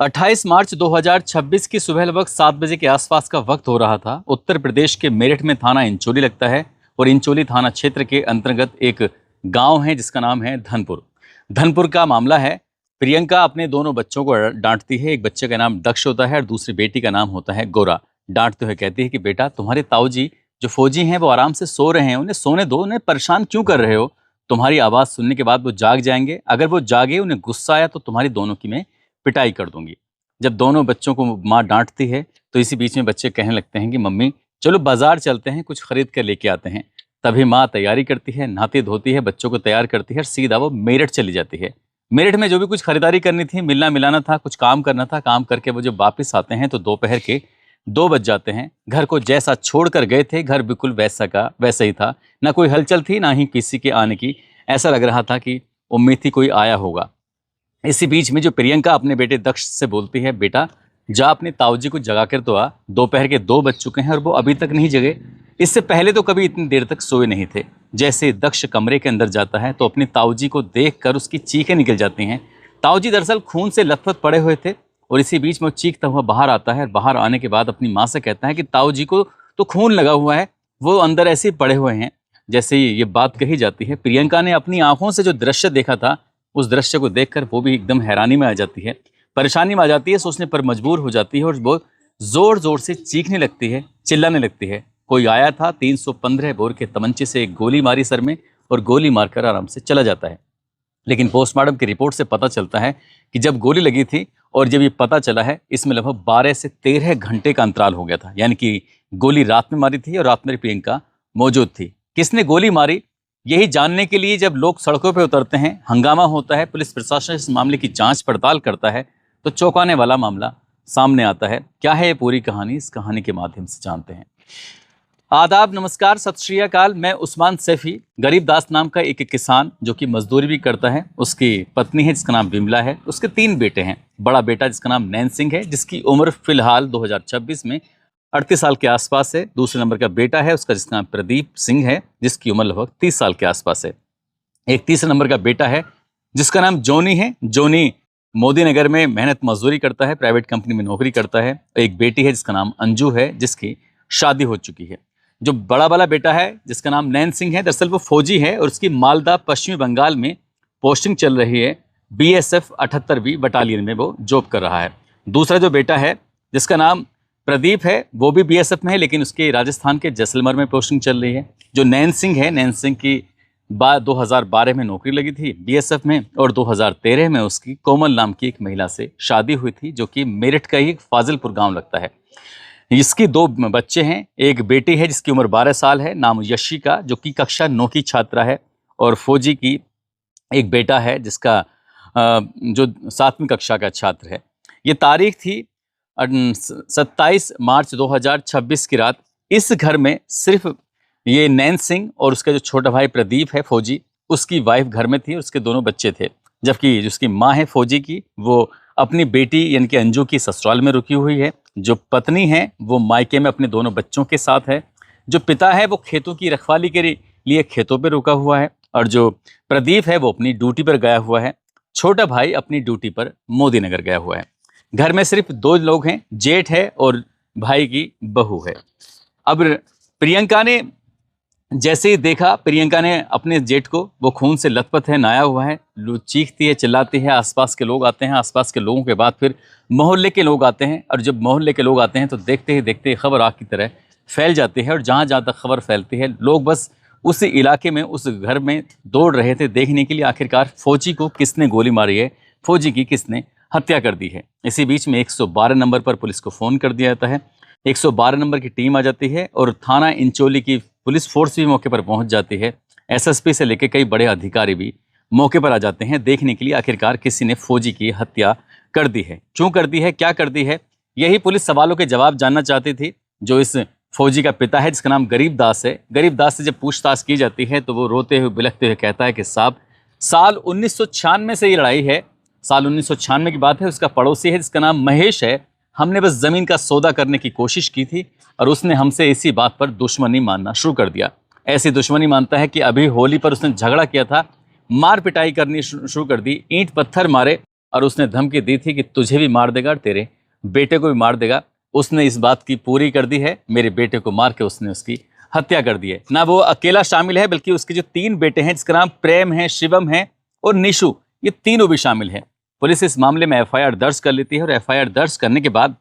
28 मार्च 2026 की सुबह लगभग 7 बजे के आसपास का वक्त हो रहा था। उत्तर प्रदेश के मेरठ में थाना इंचोली लगता है और इंचोली थाना क्षेत्र के अंतर्गत एक गांव है जिसका नाम है धनपुर। धनपुर का मामला है। प्रियंका अपने दोनों बच्चों को डांटती है। एक बच्चे का नाम दक्ष होता है और दूसरी बेटी का नाम होता है गोरा। डांटते हुए कहती है कि बेटा, तुम्हारे ताऊजी जो फौजी हैं वो आराम से सो रहे हैं, उन्हें सोने दो, उन्हें परेशान क्यों कर रहे हो? तुम्हारी आवाज़ सुनने के बाद वो जाग जाएंगे। अगर वो जागे, उन्हें गुस्सा आया तो तुम्हारी दोनों की मैं पिटाई कर दूंगी। जब दोनों बच्चों को माँ डांटती है तो इसी बीच में बच्चे कहने लगते हैं कि मम्मी चलो बाजार चलते हैं, कुछ खरीद कर लेके आते हैं। तभी माँ तैयारी करती है, नहाती धोती है, बच्चों को तैयार करती है और सीधा वो मेरठ चली जाती है। मेरठ में जो भी कुछ खरीदारी करनी थी, मिलना मिलाना था, कुछ काम करना था, काम करके वो जब वापस आते हैं तो दोपहर के 2 बज जाते हैं। घर को जैसा छोड़ कर गए थे, घर बिल्कुल वैसा का वैसा ही था। ना कोई हलचल थी, ना ही किसी के आने की। ऐसा लग रहा था कि उम्मीद थी कोई आया होगा। इसी बीच में जो प्रियंका अपने बेटे दक्ष से बोलती है, बेटा जा अपने ताऊजी को जगा कर तो आ, दोपहर के 2 बज चुके हैं और वो अभी तक नहीं जगे। इससे पहले तो कभी इतनी देर तक सोए नहीं थे। जैसे दक्ष कमरे के अंदर जाता है तो अपने ताऊजी को देखकर उसकी चीखें निकल जाती हैं। ताऊजी दरअसल खून से लथपथ पड़े हुए थे और इसी बीच में वो चीखता हुआ बाहर आता है और बाहर आने के बाद अपनी माँ से कहता है कि ताऊजी को तो खून लगा हुआ है, वो अंदर ऐसे ही पड़े हुए हैं। जैसे ही ये बात कही जाती है, प्रियंका ने अपनी आंखों से जो दृश्य देखा था, उस दृश्य को देखकर वो भी एकदम हैरानी में आ जाती है, परेशानी में आ जाती है, सोचने पर मजबूर हो जाती है और वो जोर जोर से चीखने लगती है, चिल्लाने लगती है। कोई आया था, 315 बोर के तमंचे से एक गोली मारी सर में और गोली मारकर आराम से चला जाता है। लेकिन पोस्टमार्टम की रिपोर्ट से पता चलता है कि जब गोली लगी थी और जब ये पता चला है, इसमें लगभग 12 से 13 घंटे का अंतराल हो गया था। यानी कि गोली रात में मारी थी और रात में प्रियंका मौजूद थी। किसने गोली मारी, यही जानने के लिए जब लोग सड़कों पर उतरते हैं, हंगामा होता है, पुलिस प्रशासन इस मामले की जांच पड़ताल करता है, तो चौंकाने वाला मामला सामने आता है। क्या है ये पूरी कहानी, इस कहानी के माध्यम से जानते हैं। आदाब, नमस्कार, सत श्री अकाल। मैं उस्मान सैफी। गरीब दास नाम का एक किसान जो कि मजदूरी भी करता है। उसकी पत्नी है जिसका नाम बिमला है। उसके 3 बेटे हैं। बड़ा बेटा जिसका नाम नैन सिंह है, जिसकी उम्र फिलहाल 2026 में 38 साल के आसपास है। दूसरे नंबर का बेटा है उसका जिसका नाम प्रदीप सिंह है, जिसकी उम्र लगभग 30 साल के आसपास है। एक तीसरे नंबर का बेटा है जिसका नाम जोनी है। जोनी मोदी नगर में मेहनत मजदूरी करता है, प्राइवेट कंपनी में नौकरी करता है। एक बेटी है जिसका नाम अंजू है, जिसकी शादी हो चुकी है। जो बड़ा वाला बेटा है जिसका नाम नैन सिंह है, दरअसल वो फौजी है और उसकी मालदा पश्चिमी बंगाल में पोस्टिंग चल रही है। BSF 78वीं बटालियन में वो जॉब कर रहा है। दूसरा जो बेटा है जिसका नाम प्रदीप है, वो भी BSF में है, लेकिन उसके राजस्थान के जैसलमेर में पोस्टिंग चल रही है। जो नैन सिंह है, नैन सिंह की 2012 में नौकरी लगी थी BSF में और 2013 में उसकी कोमल नाम की एक महिला से शादी हुई थी, जो कि मेरठ का ही फाजिलपुर गांव लगता है। इसकी 2 बच्चे हैं। एक बेटी है जिसकी उम्र 12 साल है, नाम यशिका, जो कि कक्षा 9 की छात्रा है। और फौजी की एक बेटा है जिसका जो 7वीं कक्षा का छात्र है। ये तारीख थी 27 मार्च 2026 की रात। इस घर में सिर्फ ये नैन सिंह और उसका जो छोटा भाई प्रदीप है फौजी, उसकी वाइफ घर में थी और उसके दोनों बच्चे थे। जबकि जिसकी माँ है फौजी की, वो अपनी बेटी यानी कि अंजू की ससुराल में रुकी हुई है। जो पत्नी है वो मायके में अपने दोनों बच्चों के साथ है। जो पिता है वो खेतों की रखवाली के लिए खेतों पर रुका हुआ है और जो प्रदीप है वो अपनी ड्यूटी पर गया हुआ है। छोटा भाई अपनी ड्यूटी पर मोदी नगर गया हुआ है। घर में सिर्फ 2 लोग हैं, जेठ है और भाई की बहू है। अब प्रियंका ने जैसे ही देखा, प्रियंका ने अपने जेठ को, वो खून से लथपथ है, नहाया हुआ है, चीखती है, चिल्लाती है। आसपास के लोग आते हैं, आसपास के लोगों के बाद फिर मोहल्ले के लोग आते हैं और जब मोहल्ले के लोग आते हैं तो देखते ही देखते खबर आग की तरह फैल जाती है। और जहाँ जहाँ तक खबर फैलती है, लोग बस उस इलाके में, उस घर में दौड़ रहे थे देखने के लिए आखिरकार फौजी को किसने गोली मारी है, फौजी की किसने हत्या कर दी है। इसी बीच में 112 नंबर पर पुलिस को फ़ोन कर दिया जाता है। 112 नंबर की टीम आ जाती है और थाना इंचोली की पुलिस फोर्स भी मौके पर पहुंच जाती है। SSP से लेकर कई बड़े अधिकारी भी मौके पर आ जाते हैं देखने के लिए आखिरकार किसी ने फौजी की हत्या कर दी है, क्यों कर दी है, क्या कर दी है। यही पुलिस सवालों के जवाब जानना चाहती थी। जो इस फौजी का पिता है जिसका नाम गरीब दास है, गरीब दास से जब पूछताछ की जाती है तो वो रोते हुए बिलखते हुए कहता है कि साहब, साल 1996 से ये लड़ाई है। साल 1996 की बात है। उसका पड़ोसी है जिसका नाम महेश है। हमने बस ज़मीन का सौदा करने की कोशिश की थी और उसने हमसे इसी बात पर दुश्मनी मानना शुरू कर दिया। ऐसी दुश्मनी मानता है कि अभी होली पर उसने झगड़ा किया था, मार पिटाई करनी शुरू कर दी, ईंट पत्थर मारे और उसने धमकी दी थी कि तुझे भी मार देगा, तेरे बेटे को भी मार देगा। उसने इस बात की पूरी कर दी है, मेरे बेटे को मार के उसने उसकी हत्या कर दी है। ना वो अकेला शामिल है बल्कि उसके जो 3 बेटे हैं जिसका नाम प्रेम है, शिवम है और निशु, ये तीनों भी शामिल है। पुलिस इस मामले में एफआईआर दर्ज कर लेती है और एफआईआर दर्ज करने के बाद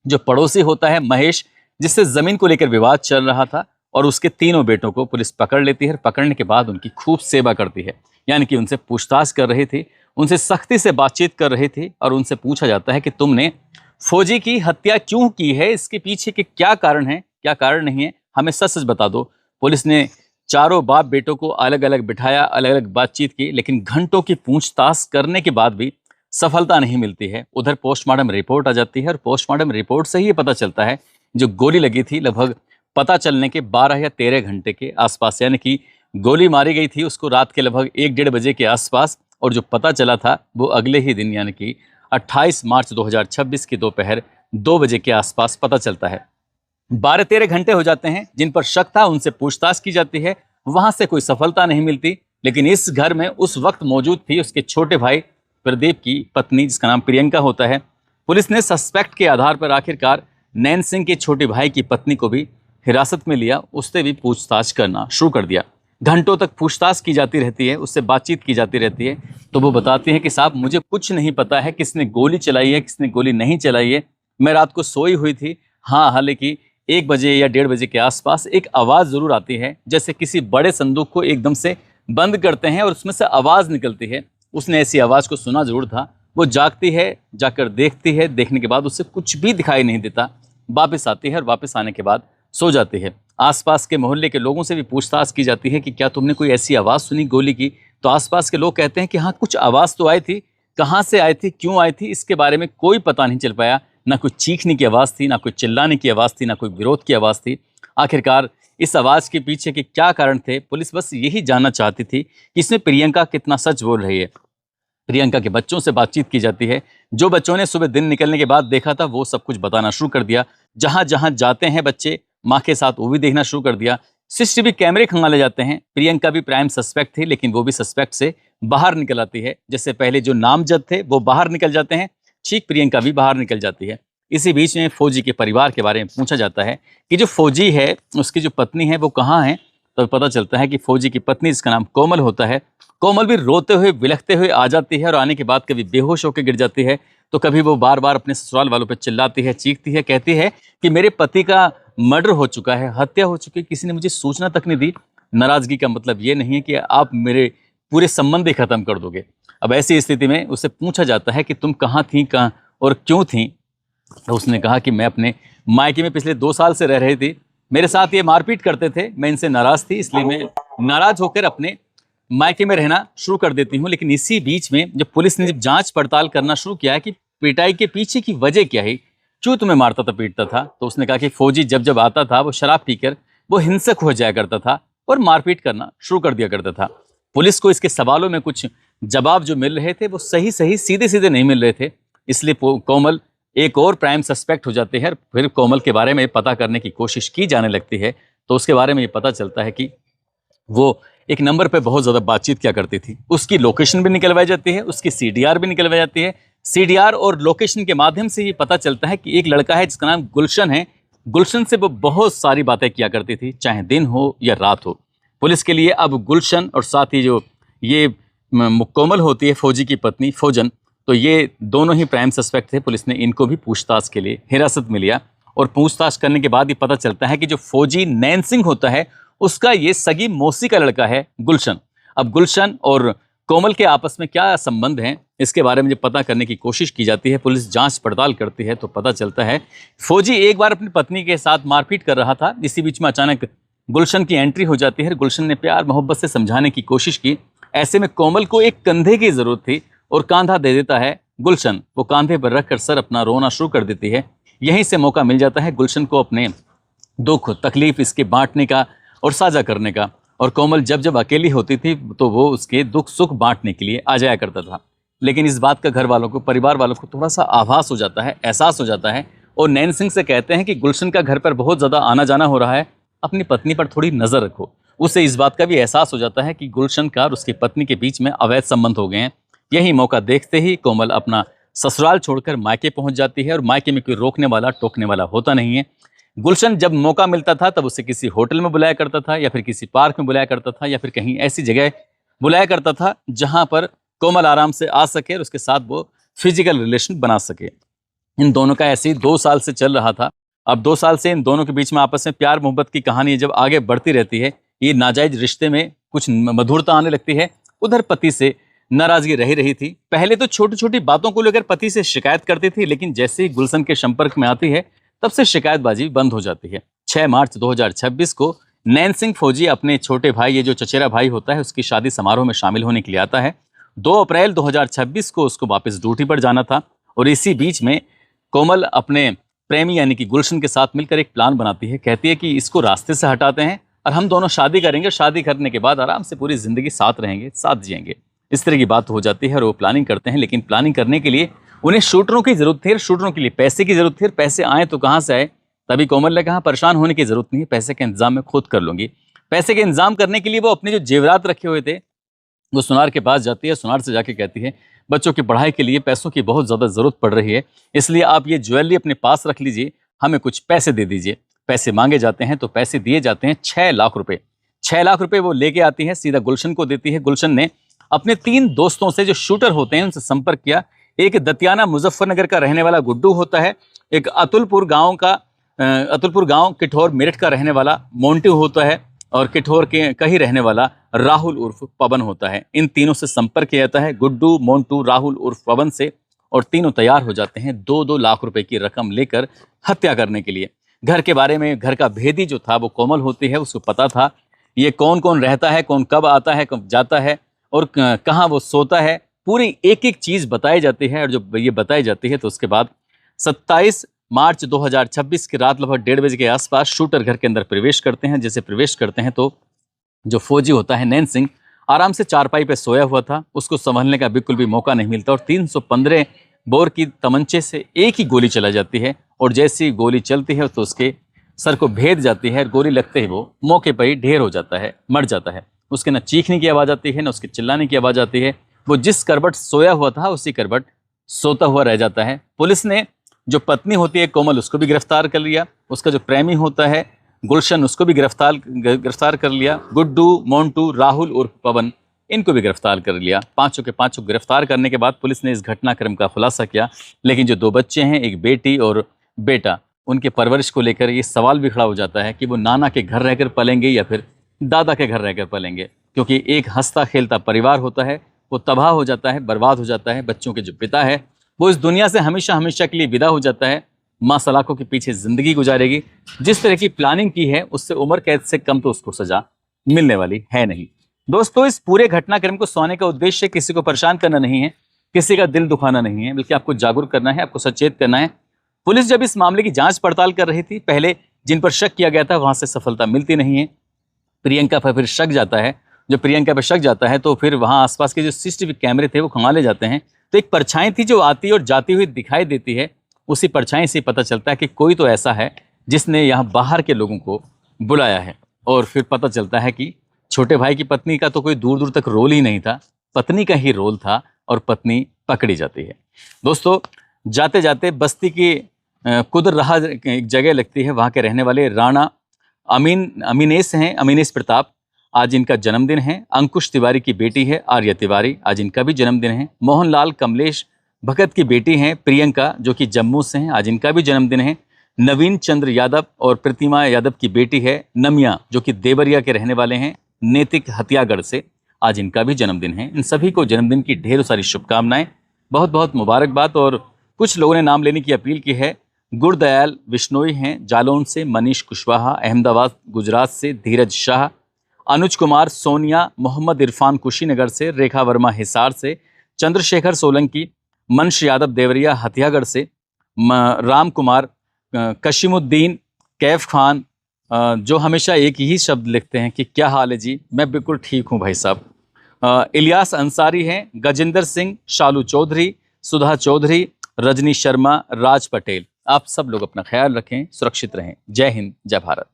जो पड़ोसी होता है महेश, जिससे जमीन को लेकर विवाद चल रहा था, और उसके तीनों बेटों को पुलिस पकड़ लेती है। पकड़ने के बाद उनकी खूब सेवा करती है, यानी कि उनसे पूछताछ कर रही थी, उनसे सख्ती से बातचीत कर रही थी और उनसे पूछा जाता है कि तुमने फौजी की हत्या क्यों की है, इसके पीछे के क्या कारण है, क्या कारण नहीं है, हमें सच सच बता दो। पुलिस ने चारों बाप बेटों को अलग अलग बिठाया, अलग अलग बातचीत की, लेकिन घंटों की पूछताछ करने के बाद भी सफलता नहीं मिलती है। उधर पोस्टमार्टम रिपोर्ट आ जाती है और पोस्टमार्टम रिपोर्ट से ही ये पता चलता है जो गोली लगी थी लगभग पता चलने के 12 या 13 घंटे के आसपास, यानी कि गोली मारी गई थी उसको रात के लगभग 1-1:30 बजे के आसपास, और जो पता चला था वो अगले ही दिन यानी कि 28 मार्च 2026 की दोपहर 2 बजे के आसपास पता चलता है। 12-13 घंटे हो जाते हैं, जिन पर शक था उनसे पूछताछ की जाती है, वहां से कोई सफलता नहीं मिलती। लेकिन इस घर में उस वक्त मौजूद थी उसके छोटे भाई प्रदीप की पत्नी जिसका नाम प्रियंका होता है। पुलिस ने सस्पेक्ट के आधार पर आखिरकार नैन सिंह के छोटे भाई की पत्नी को भी हिरासत में लिया, उससे भी पूछताछ करना शुरू कर दिया। घंटों तक पूछताछ की जाती रहती है, उससे बातचीत की जाती रहती है, तो वो बताती है कि साहब मुझे कुछ नहीं पता है किसने गोली चलाई है, किसने गोली नहीं चलाई है, मैं रात को सोई हुई थी। हाँ, हालांकि 1 बजे या 1:30 बजे के आसपास एक आवाज़ ज़रूर आती है, जैसे किसी बड़े संदूक को एकदम से बंद करते हैं और उसमें से आवाज़ निकलती है। उसने ऐसी आवाज़ को सुना जरूर था। वो जागती है, जाकर देखती है, देखने के बाद उसे कुछ भी दिखाई नहीं देता, वापस आती है और वापस आने के बाद सो जाती है। आसपास के मोहल्ले के लोगों से भी पूछताछ की जाती है कि क्या तुमने कोई ऐसी आवाज़ सुनी गोली की, तो आसपास के लोग कहते हैं कि हाँ कुछ आवाज़ तो आई थी, कहाँ से आई थी, क्यों आई थी, इसके बारे में कोई पता नहीं चल पाया। ना कोई चीखने की आवाज़ थी, ना कोई चिल्लाने की आवाज़ थी, ना कोई विरोध की आवाज़ थी। आखिरकार इस आवाज़ के पीछे के क्या कारण थे, पुलिस बस यही जानना चाहती थी कि इसमें प्रियंका कितना सच बोल रही है। प्रियंका के बच्चों से बातचीत की जाती है, जो बच्चों ने सुबह दिन निकलने के बाद देखा था वो सब कुछ बताना शुरू कर दिया। जहां जहां जाते हैं बच्चे माँ के साथ वो भी देखना शुरू कर दिया। सीसीटीवी कैमरे खंगाले जाते हैं। प्रियंका भी प्राइम सस्पेक्ट थी, लेकिन वो भी सस्पेक्ट से बाहर निकल आती है। जैसे पहले जो नामजद थे वो बाहर निकल जाते हैं, ठीक प्रियंका भी बाहर निकल जाती है। इसी बीच में फौजी के परिवार के बारे में पूछा जाता है कि जो फौजी है उसकी जो पत्नी है वो कहाँ है, तो पता चलता है कि फौजी की पत्नी जिसका नाम कोमल होता है, कोमल भी रोते हुए विलखते हुए आ जाती है और आने के बाद कभी बेहोश होकर गिर जाती है, तो कभी वो बार बार अपने ससुराल वालों पर चिल्लाती है, चीखती है, कहती है कि मेरे पति का मर्डर हो चुका है, हत्या हो चुकी है, किसी ने मुझे सूचना तक नहीं दी। नाराजगी का मतलब ये नहीं है कि आप मेरे पूरे संबंध ही खत्म कर दोगे। अब ऐसी स्थिति में उससे पूछा जाता है कि तुम कहाँ थी, कहाँ और क्यों थी, तो उसने कहा कि मैं अपने मायके में पिछले 2 साल से रह रही थी, मेरे साथ ये मारपीट करते थे, मैं इनसे नाराज थी, इसलिए मैं नाराज होकर अपने मायके में रहना शुरू कर देती हूँ। लेकिन इसी बीच में जब पुलिस ने जब जांच पड़ताल करना शुरू किया कि पिटाई के पीछे की वजह क्या है, क्यों तुम्हें मारता था, पीटता था, तो उसने कहा कि फौजी जब जब आता था वो शराब पीकर वो हिंसक हो जाया करता था और मारपीट करना शुरू कर दिया करता था। पुलिस को इसके सवालों में कुछ जवाब जो मिल रहे थे वो सही सही सीधे सीधे नहीं मिल रहे थे, इसलिए कोमल एक और प्राइम सस्पेक्ट हो जाते हैं। फिर कोमल के बारे में पता करने की कोशिश की जाने लगती है, तो उसके बारे में ये पता चलता है कि वो एक नंबर पे बहुत ज़्यादा बातचीत क्या करती थी। उसकी लोकेशन भी निकलवाई जाती है, उसकी सीडीआर भी निकलवाई जाती है। सीडीआर और लोकेशन के माध्यम से ये पता चलता है कि एक लड़का है जिसका नाम गुलशन है, गुलशन से वो बहुत सारी बातें किया करती थी, चाहे दिन हो या रात हो। पुलिस के लिए अब गुलशन और साथ ही जो ये कोमल होती है फौजी की पत्नी फौजन, तो ये दोनों ही प्राइम सस्पेक्ट थे। पुलिस ने इनको भी पूछताछ के लिए हिरासत में लिया और पूछताछ करने के बाद ही पता चलता है कि जो फौजी नैन सिंह होता है उसका ये सगी मौसी का लड़का है गुलशन। अब गुलशन और कोमल के आपस में क्या संबंध हैं, इसके बारे में जब पता करने की कोशिश की जाती है, पुलिस जांच पड़ताल करती है, तो पता चलता है फौजी एक बार अपनी पत्नी के साथ मारपीट कर रहा था। इसी बीच में अचानक गुलशन की एंट्री हो जाती है। गुलशन ने प्यार मोहब्बत से समझाने की कोशिश की, ऐसे में कोमल को एक कंधे की जरूरत थी और कांधा दे देता है गुलशन। वो कांधे पर रखकर सर अपना रोना शुरू कर देती है। यहीं से मौका मिल जाता है गुलशन को अपने दुख तकलीफ इसके बांटने का और साझा करने का, और कोमल जब जब अकेली होती थी तो वो उसके दुख सुख बांटने के लिए आ जाया करता था। लेकिन इस बात का घर वालों को, परिवार वालों को थोड़ा सा आभास हो जाता है, एहसास हो जाता है, और नैन सिंह से कहते हैं कि गुलशन का घर पर बहुत ज़्यादा आना जाना हो रहा है, अपनी पत्नी पर थोड़ी नज़र रखो। उसे इस बात का भी एहसास हो जाता है कि गुलशन का और उसकी पत्नी के बीच में अवैध संबंध हो गए हैं। यही मौका देखते ही कोमल अपना ससुराल छोड़कर मायके पहुंच जाती है और मायके में कोई रोकने वाला टोकने वाला होता नहीं है। गुलशन जब मौका मिलता था तब उसे किसी होटल में बुलाया करता था या फिर किसी पार्क में बुलाया करता था या फिर कहीं ऐसी जगह बुलाया करता था जहां पर कोमल आराम से आ सके और उसके साथ वो फिजिकल रिलेशन बना सके। इन दोनों का ऐसे ही 2 साल से चल रहा था। अब 2 साल से इन दोनों के बीच में आपस में प्यार मोहब्बत की कहानी जब आगे बढ़ती रहती है, ये नाजायज रिश्ते में कुछ मधुरता आने लगती है। उधर पति से नाराजगी रही थी। पहले तो छोटी छोटी बातों को लेकर पति से शिकायत करती थी, लेकिन जैसे ही गुलशन के संपर्क में आती है तब से शिकायतबाजी बंद हो जाती है। 6 मार्च 2026 को नैन सिंह फौजी अपने छोटे भाई, ये जो चचेरा भाई होता है, उसकी शादी समारोह में शामिल होने के लिए आता है। 2 अप्रैल 2026 को उसको वापस ड्यूटी पर जाना था और इसी बीच में कोमल अपने प्रेमी यानी कि गुलशन के साथ मिलकर एक प्लान बनाती है। कहती है कि इसको रास्ते से हटाते हैं और हम दोनों शादी करेंगे। शादी करने के बाद आराम से पूरी जिंदगी साथ रहेंगे, साथ जिएंगे। इस तरह की बात हो जाती है और वो प्लानिंग करते हैं, लेकिन प्लानिंग करने के लिए उन्हें शूटरों की जरूरत थी और शूटरों के लिए पैसे की जरूरत थी। पैसे आए तो कहाँ से आए? तभी कोमल ने कहा परेशान होने की जरूरत नहीं है, पैसे का इंतजाम मैं खुद कर लूंगी। पैसे के इंतजाम करने के लिए वो अपने जो जेवरात रखे हुए थे वो सुनार के पास जाती है। सुनार से जाके कहती है बच्चों की पढ़ाई के लिए पैसों की बहुत ज़्यादा ज़रूरत पड़ रही है, इसलिए आप ये ज्वेलरी अपने पास रख लीजिए, हमें कुछ पैसे दे दीजिए। पैसे मांगे जाते हैं तो पैसे दिए जाते हैं 6 लाख रुपए। 6 लाख रुपए वो लेके आती है, सीधा गुलशन को देती है। गुलशन ने अपने 3 दोस्तों से जो शूटर होते हैं उनसे संपर्क किया। एक दतियाना मुजफ्फरनगर का रहने वाला गुड्डू होता है, एक अतुलपुर गांव किठौर मेरठ का रहने वाला मोंटू होता है और किठौर के कहीं रहने वाला राहुल उर्फ पवन होता है। इन तीनों से संपर्क किया जाता है, गुड्डू, मोंटू, राहुल उर्फ पवन से, और तीनों तैयार हो जाते हैं 2-2 लाख रुपए की रकम लेकर हत्या करने के लिए। घर के बारे में, घर का भेदी जो था वो कोमल होती है, उसको पता था ये कौन कौन रहता है, कौन कब आता है, कब जाता है और कहाँ वो सोता है। पूरी एक एक चीज बताई जाती है और जब ये बताई जाती है तो उसके बाद 27 मार्च 2026 की रात लगभग 1:30 बजे के आसपास शूटर घर के अंदर प्रवेश करते हैं। जैसे प्रवेश करते हैं तो जो फौजी होता है नैन सिंह आराम से चारपाई पे सोया हुआ था, उसको संभलने का बिल्कुल भी मौका नहीं मिलता और 315 बोर की तमंचे से एक ही गोली चला जाती है और जैसी गोली चलती है तो उसके सर को भेद जाती है। गोली लगते ही वो मौके पर ही ढेर हो जाता है, मर जाता है। उसके न चीखने की आवाज़ आती है, न उसके चिल्लाने की आवाज़ आती है। वो जिस करवट सोया हुआ था उसी करवट सोता हुआ रह जाता है। पुलिस ने जो पत्नी होती है कोमल उसको भी गिरफ्तार कर लिया, उसका जो प्रेमी होता है गुलशन उसको भी गिरफ्तार कर लिया, गुड्डू, मोंटू, राहुल उर्फ पवन इनको भी गिरफ्तार कर लिया। पांचों के पांचों गिरफ्तार करने के बाद पुलिस ने इस घटनाक्रम का खुलासा किया, लेकिन जो 2 बच्चे हैं, एक बेटी और बेटा, उनके परवरिश को लेकर ये सवाल भी खड़ा हो जाता है कि वो नाना के घर रहकर पलेंगे या फिर दादा के घर रहकर पलेंगे, क्योंकि एक हंसता खेलता परिवार होता है वो तबाह हो जाता है, बर्बाद हो जाता है। बच्चों के जो पिता है वो इस दुनिया से हमेशा हमेशा के लिए विदा हो जाता है, माँ सलाखों के पीछे जिंदगी गुजारेगी। जिस तरह की प्लानिंग की है उससे उम्र कैद से कम तो उसको सजा मिलने वाली है नहीं। दोस्तों, इस पूरे घटनाक्रम को सुनाने का उद्देश्य किसी को परेशान करना नहीं है, किसी का दिल दुखाना नहीं है, बल्कि आपको जागरूक करना है, आपको सचेत करना है। पुलिस जब इस मामले की जांच पड़ताल कर रही थी, पहले जिन पर शक किया गया था वहां से सफलता मिलती नहीं है। प्रियंका पर फिर शक जाता है। जब प्रियंका पर शक जाता है तो फिर वहां आसपास के जो सीसीटीवी कैमरे थे वो खंगाले जाते हैं, तो एक परछाई थी जो आती और जाती हुई दिखाई देती है। उसी परछाई से पता चलता है कि कोई तो ऐसा है जिसने यहाँ बाहर के लोगों को बुलाया है। और फिर पता चलता है कि छोटे भाई की पत्नी का तो कोई दूर दूर तक रोल ही नहीं था, पत्नी का ही रोल था और पत्नी पकड़ी जाती है। दोस्तों, जाते जाते बस्ती की कुदर रहा एक जगह लगती है, वहाँ के रहने वाले राणा अमीनेश प्रताप, आज इनका जन्मदिन है। अंकुश तिवारी की बेटी है आर्या तिवारी, आज इनका भी जन्मदिन है। मोहनलाल कमलेश भगत की बेटी हैं प्रियंका, जो कि जम्मू से हैं, आज इनका भी जन्मदिन है। नवीन चंद्र यादव और प्रतिमा यादव की बेटी है नमिया, जो कि देवरिया के रहने वाले हैं, नैतिक हथियागढ़ से, आज इनका भी जन्मदिन है। इन सभी को जन्मदिन की ढेर सारी शुभकामनाएं, बहुत बहुत मुबारकबाद। और कुछ लोगों ने नाम लेने की अपील की है। गुरदयाल बिश्नोई हैं जालौन से, मनीष कुशवाहा अहमदाबाद गुजरात से, धीरज शाह, अनुज कुमार सोनिया, मोहम्मद इरफान कुशीनगर से, रेखा वर्मा हिसार से, चंद्रशेखर सोलंकी, मंश यादव देवरिया हथियागढ़ से, राम कुमार, कशीमुद्दीन, कैफ खान, जो हमेशा एक ही शब्द लिखते हैं कि क्या हाल है जी, मैं बिल्कुल ठीक हूँ भाई साहब। इलियास अंसारी हैं, गजेंद्र सिंह, शालू चौधरी, सुधा चौधरी, रजनी शर्मा, राज पटेल। आप सब लोग अपना ख्याल रखें, सुरक्षित रहें। जय हिंद, जय भारत।